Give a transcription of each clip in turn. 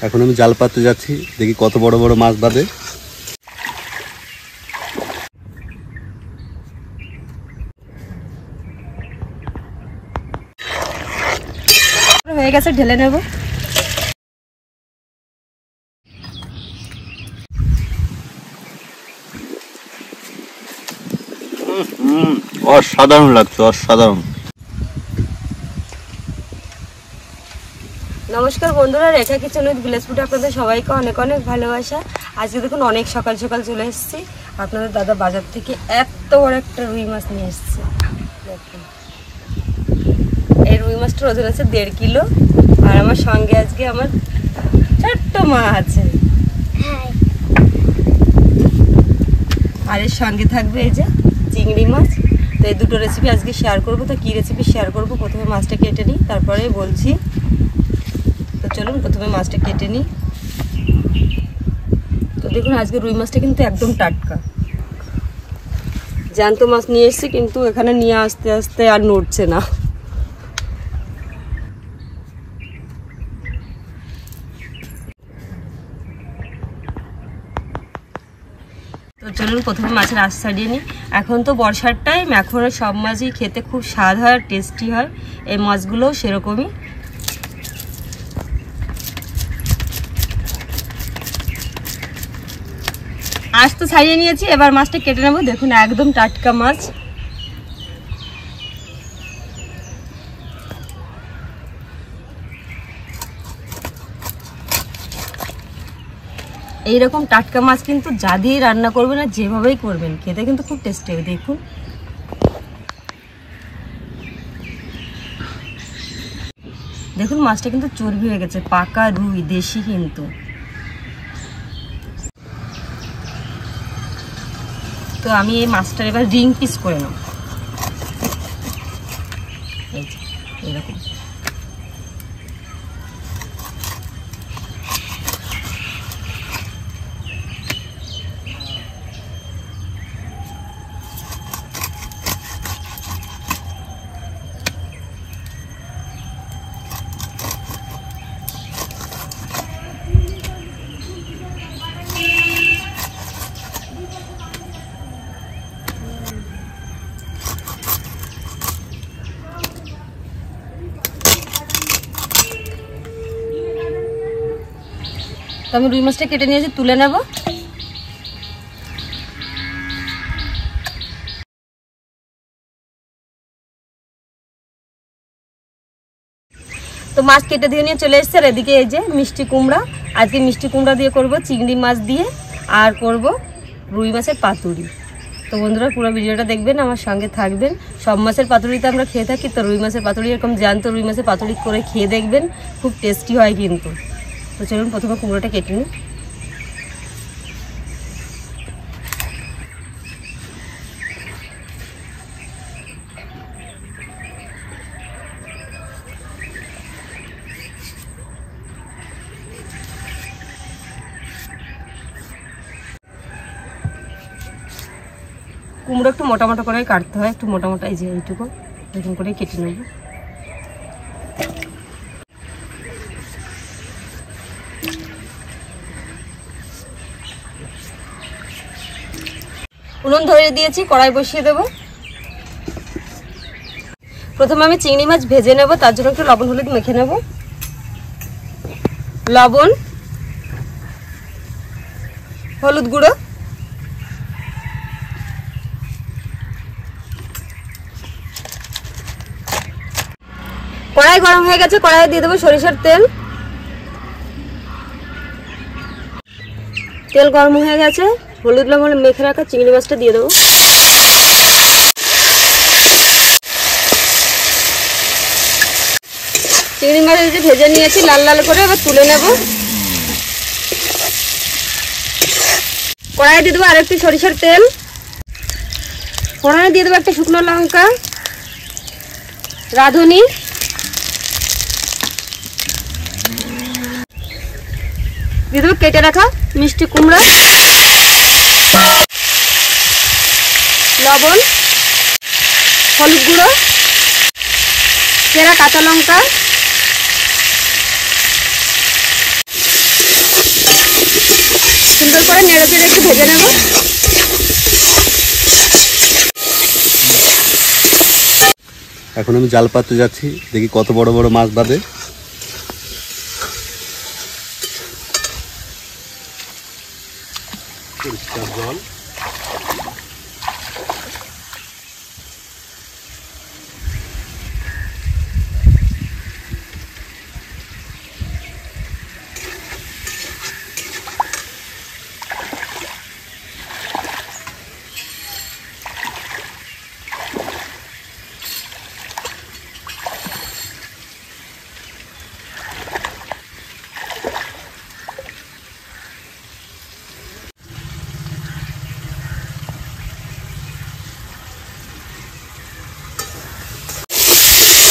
এখন আমি জাল পাততে যাচ্ছি, দেখি কত বড় বড় মাছ বাঁধে। হয়ে গেছে, ঢেলে নেব। অসাধারণ লাগছে, অসাধারণ। নমস্কার বন্ধুরা, রেখা কিচেন উইথ ভিলেজ ফুডে আপনাদের সবাইকে অনেক অনেক ভালোবাসা। আজকে দেখুন অনেক সকাল সকাল চলে এসেছি। আপনাদের দাদা বাজার থেকে এত বড় একটা রুই মাছ নিয়ে এসেছে। দেখুন এই রুই মাছটার ওজন আছে 1.5 কিলো। আর আমার সঙ্গে আজকে আমার ছোট্ট মা আছে, আর এর সঙ্গে থাকবে এই যে চিংড়ি মাছ। তো এই দুটো রেসিপি আজকে শেয়ার করবো। তো কী রেসিপি শেয়ার করবো, প্রথমে মাছটা কেটে নিই, তারপরে বলছি। তো চলুন প্রথমে মাছটা কেটে নিই। তো দেখুন আজকে রুই মাছটা কিন্তু একদম টাটকা, জ্যান্ত মাছ নিয়ে এসেছি, কিন্তু এখানে নিয়ে আসতে আসতে আর নড়ছে না। তো চলুন প্রথমে মাছের আঁশ ছাড়িয়ে নিই। এখন তো বর্ষার টাইম, এখন সব মাছই খেতে খুব স্বাদ হয় আর টেস্টি হয়। এই মাছগুলোও সেরকমই। আঁশ তো ছাড়িয়ে নিয়েছি, এবার মাছটা কেটে নেবো। দেখুন একদম টাটকা মাছ। এইরকম টাটকা মাছ কিন্তু যা দিয়ে রান্না করবেন আর যেভাবেই করবেন খেতে কিন্তু খুব টেস্টি হবে। দেখুন দেখুন মাছটা কিন্তু চর্বি হয়ে গেছে, পাকা রুই, দেশি কিন্তু। তো আমি এই মাছটার এবার রিং পিস করে নেব, এইরকম। তো আমি রুই মাছটা কেটে নিয়েছি, তুলে নেব। তো মাছ কেটে দিয়ে নিয়ে চলে এসছে। আর এদিকে এই যে মিষ্টি কুমড়া, আজকে মিষ্টি কুমড়া দিয়ে করব, চিংড়ি মাছ দিয়ে, আর করব রুই মাছের পাতুরি। তো বন্ধুরা পুরো ভিডিওটা দেখবেন, আমার সঙ্গে থাকবেন। সব মাছের পাতুরিতে আমরা খেয়ে থাকি, তো রুই মাছের পাতুরি এরকম জ্যান্ত রুই মাছের পাতুরি করে খেয়ে দেখবেন, খুব টেস্টি হয় কিন্তু। তো চলুন প্রথমে কুমড়োটা কেটে নিই। কুমড়ো একটু মোটা মোটা করে কাটতে হয়, একটু মোটা মোটা, এই যে এইটুকু এরকম করে কেটে নেব। উনুন ধরিয়ে দিয়েছি, কড়াই বসিয়ে দেব। প্রথমে আমি চিংড়ি মাছ ভেজে নেব, তার জন্য একটু লবণ হলুদ মেখে নেব। লবণ, হলুদ গুঁড়ো, কড়াই গরম হয়ে গেছে, কড়াইয়ে দিয়ে দেবো সরিষার তেল। তেল গরম হয়ে গেছে, হলুদ লবণ মেখে রাখা চিংড়ি মাছটা দিয়ে দেবো। চিংড়ি মাছ যে ভেজে নিয়েছি লাল লাল করে, এবার তুলে নেব। কড়াইয়ে দিয়ে দেবো আর একটু সরিষার তেল। কড়াইয়ে দিয়ে দেবো একটা শুকনো লঙ্কা, রাঁধুনি, দিয়ে দেবো কেটে রাখা মিষ্টি কুমড়া, লবণ, হলুদ গুঁড়ো, চেরা কাঁচা লঙ্কা, ভেজে নেব। এখন আমি জাল পাততে যাচ্ছি, দেখি কত বড় বড় মাছ বাঁধে। পরিষ্কার জল।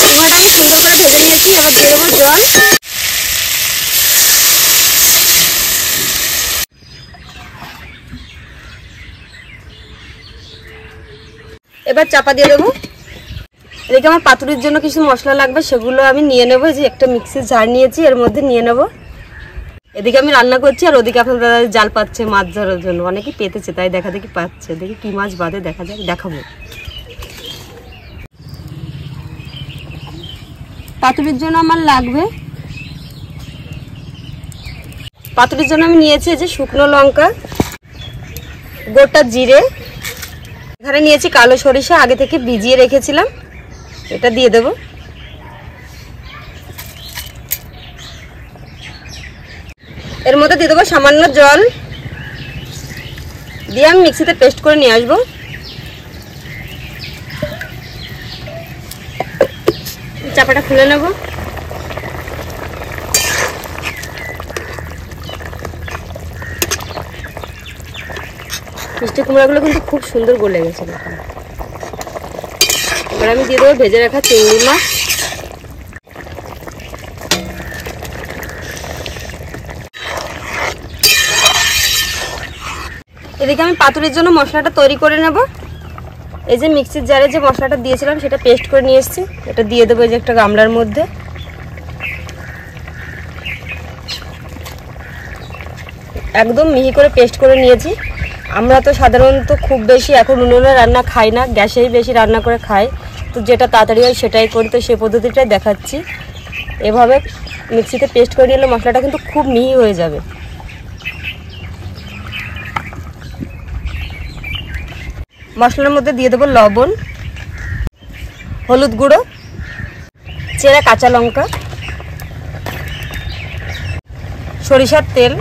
কুমড়াটা আমি সুন্দর করে ভেজে নিয়েছি, এবার দিয়ে দেবো জল। এবার চাপা দিয়ে দেবো। এদিকে আমার পাতুরির জন্য কিছু মশলা লাগবে, সেগুলো আমি নিয়ে নেবো। যে একটা মিক্সির জার নিয়েছি, এর মধ্যে নিয়ে নেবো। এদিকে আমি রান্না করছি, আর ওদিকে আপনার দাদা জাল পাচ্ছে মাছ ধরার জন্য। অনেকেই পেতেছে, তাই দেখা দেখি পাচ্ছে। দেখি কি মাছ বাঁধে, দেখা যাক, দেখাবো। পাতুরির জন্য আমার লাগবে, পাতুরির জন্য আমি নিয়েছি যে শুকনো লঙ্কা, গোটা জিরে, এখানে নিয়েছি কালো সরিষা, আগে থেকে ভিজিয়ে রেখেছিলাম, এটা দিয়ে দেব। এর মধ্যে দিয়ে দেবো সামান্য জল, দিয়ে আমি মিক্সিতে পেস্ট করে নিয়ে আসবো। চাপাটা খুলে নেব। মিষ্টি কুমড়াগুলো কিন্তু খুব সুন্দর গলে গেছে। এবার আমি দিয়ে দেবো ভেজে রাখা চিংড়ি মাছ। এদিকে আমি পাতুরির জন্য মশলাটা তৈরি করে নেব। এই যে মিক্সির জারে যে মশলাটা দিয়েছিলাম সেটা পেস্ট করে নিয়ে এসেছি, এটা দিয়ে দেবো এই যে একটা গামলার মধ্যে। একদম মিহি করে পেস্ট করে নিয়েছি। আমরা তো সাধারণত খুব বেশি এখন উনুনে রান্না খাই না, গ্যাসেই বেশি রান্না করে খাই। তো যেটা তাড়াতাড়ি হয় সেটাই করি, তো সেই পদ্ধতিটাই দেখাচ্ছি। এভাবে মিক্সিতে পেস্ট করে নিলে মশলাটা কিন্তু খুব মিহি হয়ে যাবে। মশলার মধ্যে দিয়ে দেবো লবণ, হলুদ গুঁড়ো, চেরা কাঁচা লঙ্কা, সরিষার তেল,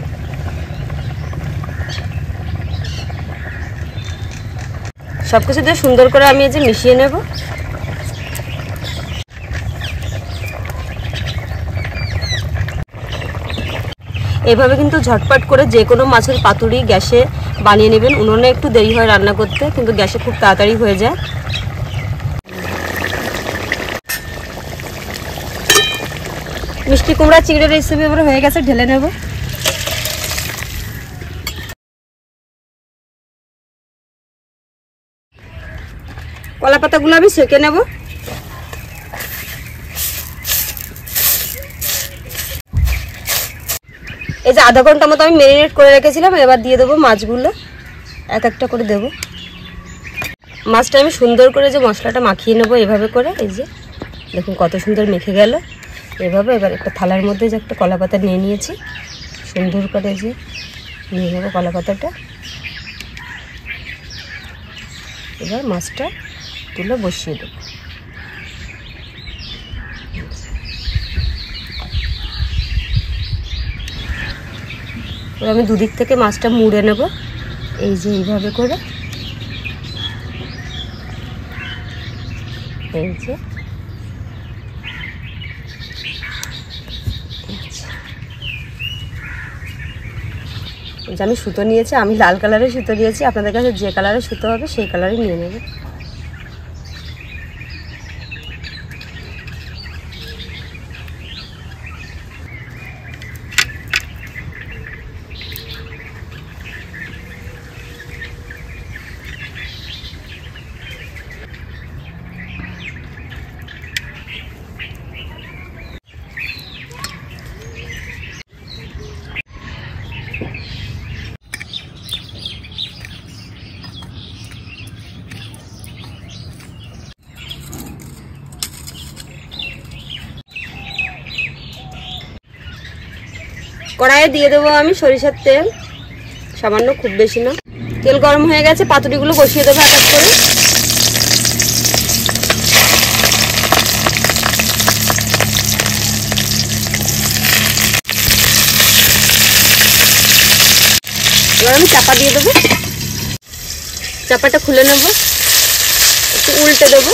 সব কিছু দিয়ে সুন্দর করে আমি এই যে মিশিয়ে নেব। এভাবে কিন্তু ঝটপট করে যে কোনো মাছের পাতুরি গ্যাসে বানিয়ে নেবেন। উনুনে একটু দেরি হয় রান্না করতে, কিন্তু গ্যাসে খুব তাড়াতাড়ি হয়ে যায়। মিষ্টি কুমড়া চিংড়ির রেসিপি এবার হয়ে গেছে, ঢেলে নেব। কলা পাতাগুলো আমি সেঁকে নেব। এই যে আধা ঘন্টা মতো আমি ম্যারিনেট করে রেখেছিলাম, এবার দিয়ে দেবো মাছগুলো, এক একটা করে দেব। মাছটা আমি সুন্দর করে যে মশলাটা মাখিয়ে নেবো এভাবে করে। এই যে দেখুন কত সুন্দর মেখে গেল এভাবে। এবার একটা থালার মধ্যে যে একটা কলা পাতা নিয়ে নিয়েছি, সুন্দর করে যে নিয়ে নেবো কলা পাতাটা। এবার মাছটা তুলে বসিয়ে দেবো। এবার আমি দুদিক থেকে মাছটা মুড়ে নেব, এই যে এইভাবে করে। এই যে আমি সুতো নিয়েছি, আমি লাল কালারের সুতো নিয়েছি। আপনাদের কাছে যে কালারের সুতো হবে সেই কালারই নিয়ে নেবে। কড়াইয়ে দিয়ে দেবো আমি সরিষার তেল, সামান্য, খুব বেশি না। তেল গরম হয়ে গেছে, পাতুরিগুলো বসিয়ে দেবো এক এক করে। এবার আমি চাপা দিয়ে দেবো, চাপাটা খুলে নেব, একটু উল্টে দেবো।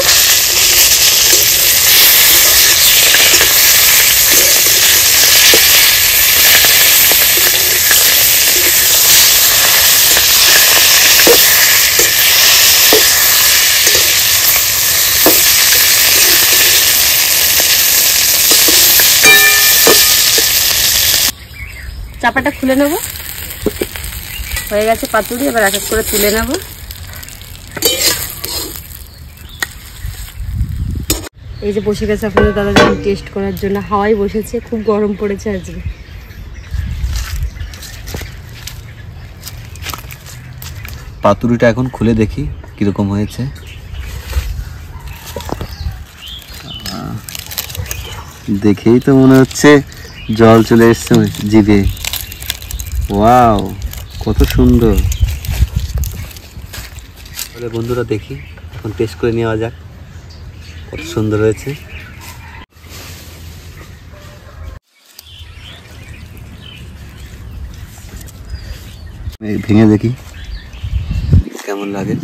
চাপাটা খুলে নেব, হয়ে গেছে পাতুরি। এবার এক এক করে তুলে নেব। এই যে বসে গেছে আপনাদের দাদা যখন টেস্ট করার জন্য, হাওয়াই বসেছে, খুব গরম পড়েছে আজকে। পাতুরিটা এখন খুলে দেখি কিরকম হয়েছে। দেখেই তো মনে হচ্ছে জল চলে এসছে জিভে। ওয়াও, কত সুন্দর। তাহলে বন্ধুরা দেখি, এখন টেস্ট করে নেওয়া যাক কত সুন্দর হয়েছে। ভেঙে দেখি কেমন লাগে।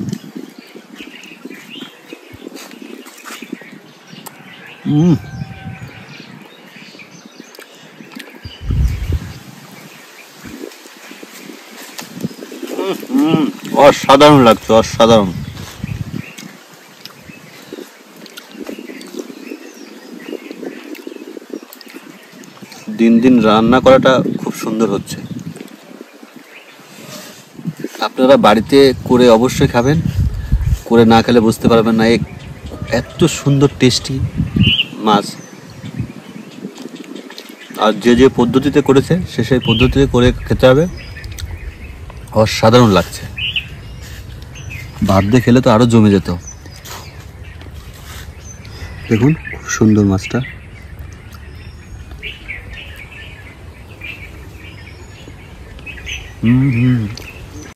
অসাধারণ লাগছে, অসাধারণ। দিন দিন রান্না করাটা খুব সুন্দর হচ্ছে। আপনারা বাড়িতে করে অবশ্যই খাবেন, করে না খেলে বুঝতে পারবেন না এত সুন্দর টেস্টি মাছ। আর যে যে পদ্ধতিতে করেছে সেই পদ্ধতিতে করে খেতে হবে, অসাধারণ লাগছে। ভাত দিয়ে খেলে তো আরো জমে যেত। দেখুন খুব সুন্দর মাছটা।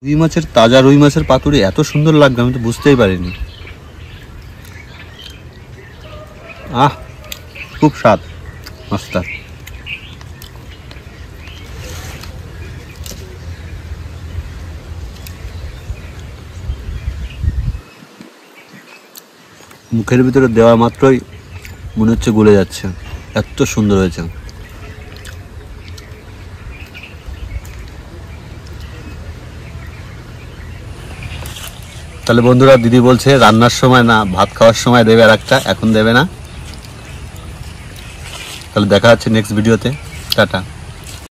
রুই মাছের, তাজা রুই মাছের পাতুরি এত সুন্দর লাগবে আমি তো বুঝতেই পারিনি। খুব স্বাদ মাছটা। মুখের ভিতরে দেওয়া মাত্রই মনে হচ্ছে গলে যাচ্ছে, এত সুন্দর হয়েছে। তাহলে বন্ধুরা, দিদি বলছে রান্নার সময় না, ভাত খাওয়ার সময় দেবে আর একটা, এখন দেবে না। তাহলে দেখা হচ্ছে নেক্সট ভিডিওতে। টাটা।